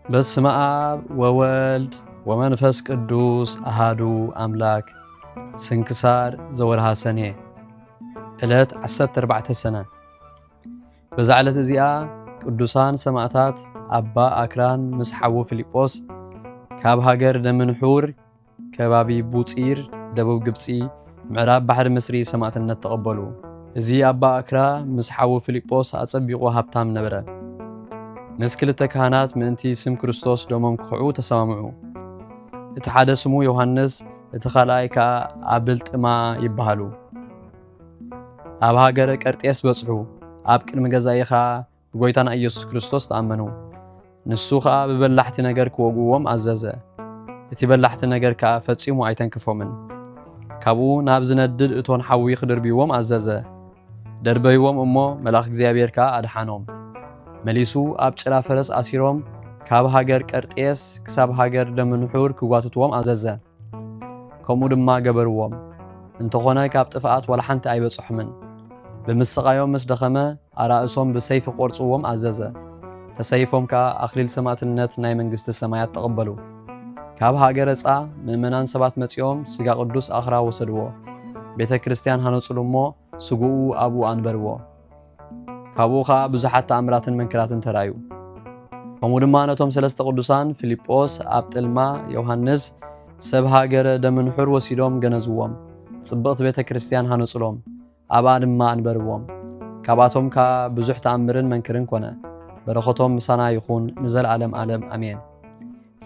በስመ አብ ወወልድ ወመንፈስ ቅዱስ አሃዱ አምላክ። ስንክሳር ዘወርሃ ሰኔ ዕለት 14 ሰነ። በዛ ዕለት እዚኣ ቅዱሳን ሰማዕታት አባ አክራን ምስ ሓዉ ፊልጶስ ካብ ሃገር ደምንሑር ከባቢ ቡፂር ደቡብ ግብፂ ምዕራብ ባሕሪ ምስሪ ሰማዕትነት ተቐበሉ። እዚ አባ አክራ ምስ ሓዉ ፊልጶስ አጸቢቑ ሃብታም ነበረ። ምስ ክልተ ካህናት ምእንቲ ስም ክርስቶስ ደሞም ክኽዑ ተሰማምዑ። እቲ ሓደ ስሙ ዮሐንስ እቲ ካልኣይ ከዓ አብልጥማ ይበሃሉ። ኣብ ሃገረ ቀርጤስ በጽሑ። ኣብ ቅድሚ ገዛኢኻ ብጎይታና ኢየሱስ ክርስቶስ ተኣመኑ። ንሱ ከዓ ብበላሕቲ ነገር ክወግዎም አዘዘ። እቲ በላሕቲ ነገር ከዓ ፈጺሙ ኣይተንክፎምን። ካብኡ ናብ ዝነድድ እቶን ሓዊ ክድርብይዎም አዘዘ። ደርበይዎም እሞ መልአክ እግዚአብሔር ከዓ ኣድሓኖም። መሊሱ ኣብ ጭራ ፈረስ ኣሲሮም ካብ ሃገር ቀርጤስ ክሳብ ሃገር ደምንሑር ክጓትትዎም አዘዘ። ከምኡ ድማ ገበርዎም። እንተኾነ ካብ ጥፍኣት ወላ ሓንቲ ኣይበጽሖምን። ብምስቃዮም ምስ ደኸመ ኣራእሶም ብሰይፊ ቆርጽዎም አዘዘ። ተሰይፎም ከዓ ኣኽሊል ሰማዕትነት ናይ መንግስቲ ሰማያት ተቐበሉ። ካብ ሃገረ ጻ ምእመናን ሰባት መጺኦም ስጋ ቅዱስ ኣኽራ ወሰድዎ። ቤተ ክርስቲያን ሃነጹሉ እሞ ስጉኡ ኣብኡ አንበርዎ። ካብኡ ከዓ ብዙሓት ተኣምራትን መንክራትን ተራዩ። ከምኡ ድማ ነቶም ሰለስተ ቅዱሳን ፊልጶስ፣ አብጥልማ፣ ዮሐንስ ሰብ ሃገረ ደምንሑር ወሲዶም ገነዝዎም። ጽብቕቲ ቤተ ክርስቲያን ሃነጹሎም፣ ኣብኣ ድማ አንበርዎም። ካብኣቶም ከዓ ብዙሕ ተኣምርን መንክርን ኮነ። በረኸቶም ምሳና ይኹን ንዘለዓለም ዓለም አሜን።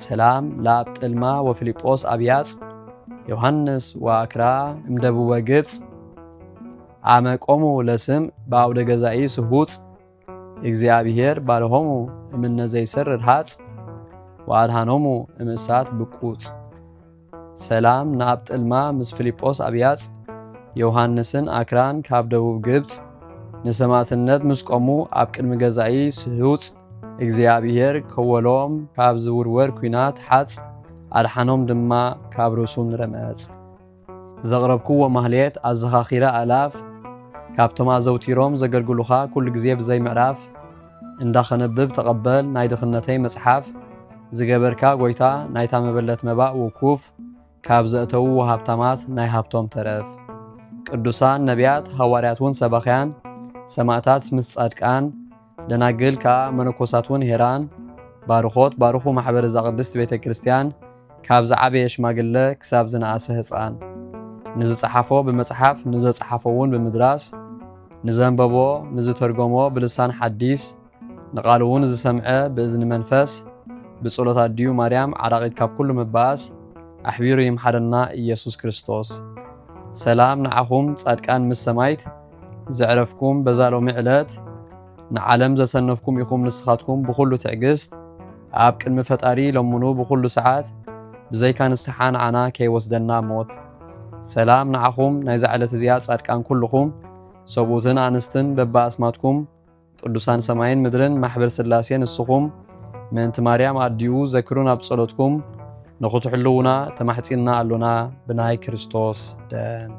ሰላም ለአብጥልማ ወፊልጶስ አብያጽ ዮሐንስ ወአክራ እምደቡበ ግብጽ አመቆሙ ለስም በአውደ ገዛኢ ስሁጽ እግዚአብሔር ባልሆሙ እምነ ዘይሰርር ሐጽ ወአድሃኖሙ እምእሳት ብቁጽ። ሰላም ንአብጥልማ ምስ ፊልጶስ አብያጽ ዮሐንስን አክራን ካብ ደቡብ ግብጽ ንሰማዕትነት ምስ ቆሙ ኣብ ቅድሚ ገዛኢ ስሁጽ እግዚአብሔር ከወሎም ካብ ዝውርወር ኩናት ሐጽ አድሓኖም ድማ ካብ ርእሱን ረመጽ። ዘቕረብክዎ ማህሌት ኣዘኻኺረ ኣላፍ ካብቶም ኣዘውቲሮም ዘገልግሉኻ ኩሉ ግዜ ብዘይ ምዕራፍ እንዳኸነብብ ተቐበል ናይ ድኽነተይ መጽሓፍ ዝገበርካ ጎይታ ናይታ መበለት መባእ ውኩፍ ካብ ዘእተዉ ሃብታማት ናይ ሃብቶም ተረፍ። ቅዱሳን ነቢያት ሐዋርያት ውን ሰባኽያን ሰማዕታት ምስ ጻድቃን ደናግል ከዓ መነኮሳት ውን ሄራን ባርኾት ባርኹ ማሕበር እዛ ቅድስት ቤተ ክርስቲያን ካብ ዝዓበየ ሽማግለ ክሳብ ዝነኣሰ ህፃን ንዝጸሓፎ ብመጽሓፍ ንዘጸሓፎ ውን ብምድራስ ንዘንበቦ ንዝተርጎሞ ብልሳን ሓዲስ ንቓሉ ውን ዝሰምዐ ብእዝኒ መንፈስ ብጸሎት ኣድዩ ማርያም ዓራቂት ካብ ኩሉ ምባስ ኣሕቢሩ ይምሓደና ኢየሱስ ክርስቶስ። ሰላም ንዓኹም ጻድቃን ምስ ሰማይት ዘዕረፍኩም በዛ ሎሚ ዕለት ንዓለም ዘሰነፍኩም ኢኹም ንስኻትኩም ብኹሉ ትዕግስት ኣብ ቅድሚ ፈጣሪ ለምኑ ብኹሉ ሰዓት ብዘይካ ንስሓ ንዓና ከይወስደና ሞት። ሰላም ንዓኹም ናይ ዛዕለት እዚኣ ጻድቃን ኩልኹም ሰብኡትን ኣንስትን በባእስማትኩም ቅዱሳን ሰማይን ምድርን ማሕበር ስላሴ ንስኹም ምእንቲ ማርያም ኣድዩ ዘክሩን ኣብ ጸሎትኩም ንኽትሕልውና ተማሕጺና ኣሎና ብናይ ክርስቶስ ደም